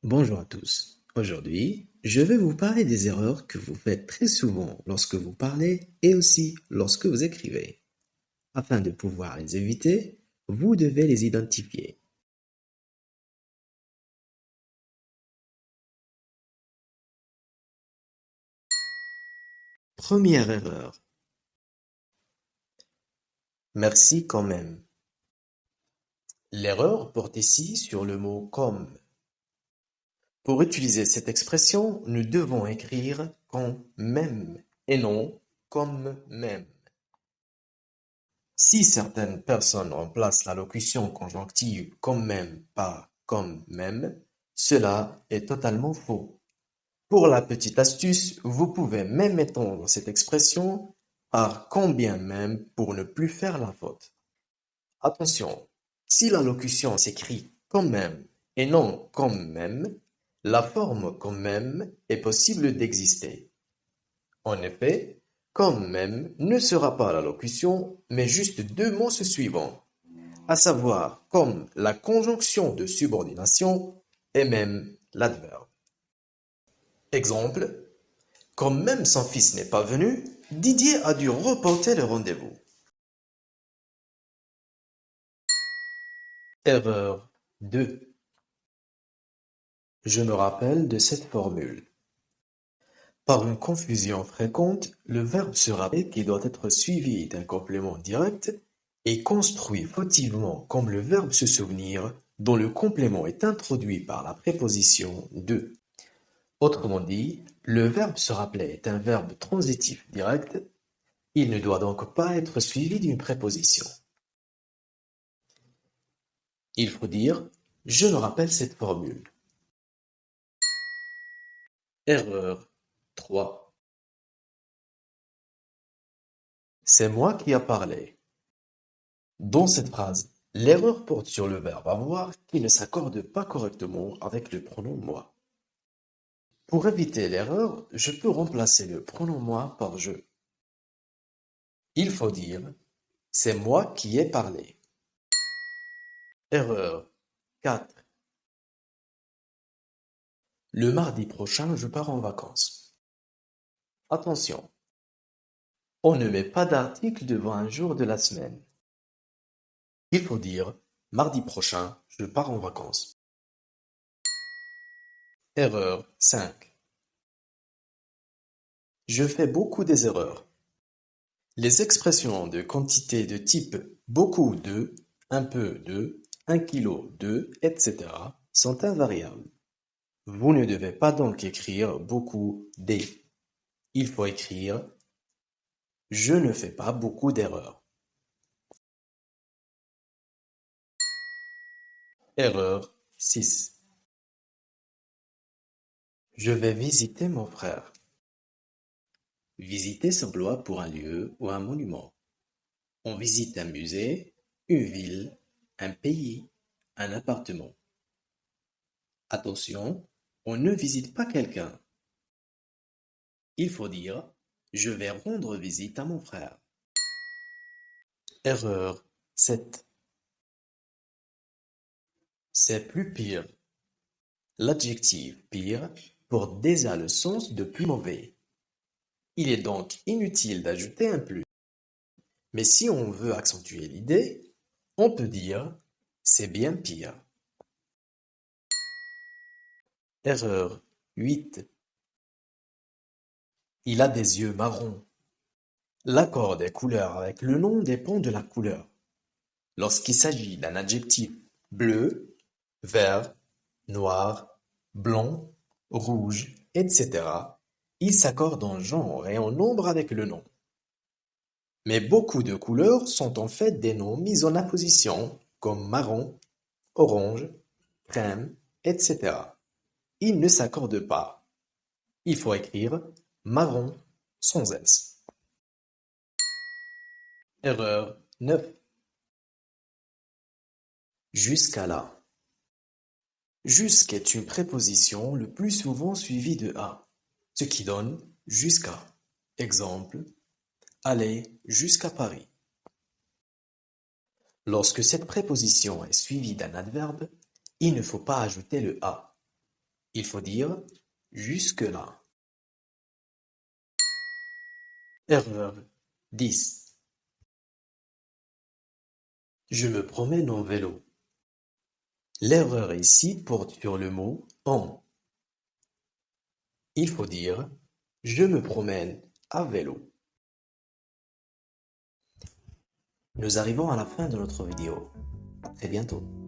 Bonjour à tous. Aujourd'hui, je vais vous parler des erreurs que vous faites très souvent lorsque vous parlez et aussi lorsque vous écrivez. Afin de pouvoir les éviter, vous devez les identifier. Première erreur. Merci quand même. L'erreur porte ici sur le mot comme. Pour utiliser cette expression, nous devons écrire quand même et non comme même. Si certaines personnes remplacent la locution conjonctive quand même par comme même, cela est totalement faux. Pour la petite astuce, vous pouvez même étendre cette expression par quand bien même pour ne plus faire la faute. Attention, si la locution s'écrit quand même et non comme même, la forme quand même est possible d'exister. En effet, quand même ne sera pas la locution, mais juste deux mots se suivant, à savoir comme la conjonction de subordination et même l'adverbe. Exemple, comme même son fils n'est pas venu, Didier a dû reporter le rendez-vous. Erreur 2. Je me rappelle de cette formule. Par une confusion fréquente, le verbe se rappeler qui doit être suivi d'un complément direct est construit fautivement comme le verbe se souvenir dont le complément est introduit par la préposition de. Autrement dit, le verbe se rappeler est un verbe transitif direct, il ne doit donc pas être suivi d'une préposition. Il faut dire « je me rappelle cette formule ». Erreur 3. C'est moi qui a parlé. Dans cette phrase, l'erreur porte sur le verbe avoir qui ne s'accorde pas correctement avec le pronom moi. Pour éviter l'erreur, je peux remplacer le pronom moi par je. Il faut dire c'est moi qui ai parlé. Erreur 4. Le mardi prochain, je pars en vacances. Attention, on ne met pas d'article devant un jour de la semaine. Il faut dire mardi prochain, je pars en vacances. Erreur 5. Je fais beaucoup des erreurs. Les expressions de quantité de type beaucoup de, un peu de, un kilo de, etc. sont invariables. Vous ne devez pas donc écrire beaucoup des. Il faut écrire je ne fais pas beaucoup d'erreurs. Erreur 6. Je vais visiter mon frère. Visiter s'emploie pour un lieu ou un monument. On visite un musée, une ville, un pays, un appartement. Attention, on ne visite pas quelqu'un. Il faut dire je vais rendre visite à mon frère. Erreur 7. C'est plus pire. L'adjectif pire porte déjà le sens de plus mauvais. Il est donc inutile d'ajouter un plus. Mais si on veut accentuer l'idée, on peut dire c'est bien pire. Erreur 8. Il a des yeux marrons. L'accord des couleurs avec le nom dépend de la couleur. Lorsqu'il s'agit d'un adjectif bleu, vert, noir, blanc, rouge, etc., il s'accorde en genre et en nombre avec le nom. Mais beaucoup de couleurs sont en fait des noms mis en apposition, comme marron, orange, crème, etc. Ils ne s'accordent pas. Il faut écrire marron sans S. Erreur 9. Jusqu'à là. Jusqu' est une préposition le plus souvent suivie de à, ce qui donne jusqu'à. Exemple, aller jusqu'à Paris. Lorsque cette préposition est suivie d'un adverbe, il ne faut pas ajouter le à. Il faut dire jusque-là. Erreur 10. Je me promène en vélo. L'erreur ici porte sur le mot en. Il faut dire je me promène à vélo. Nous arrivons à la fin de notre vidéo. À très bientôt.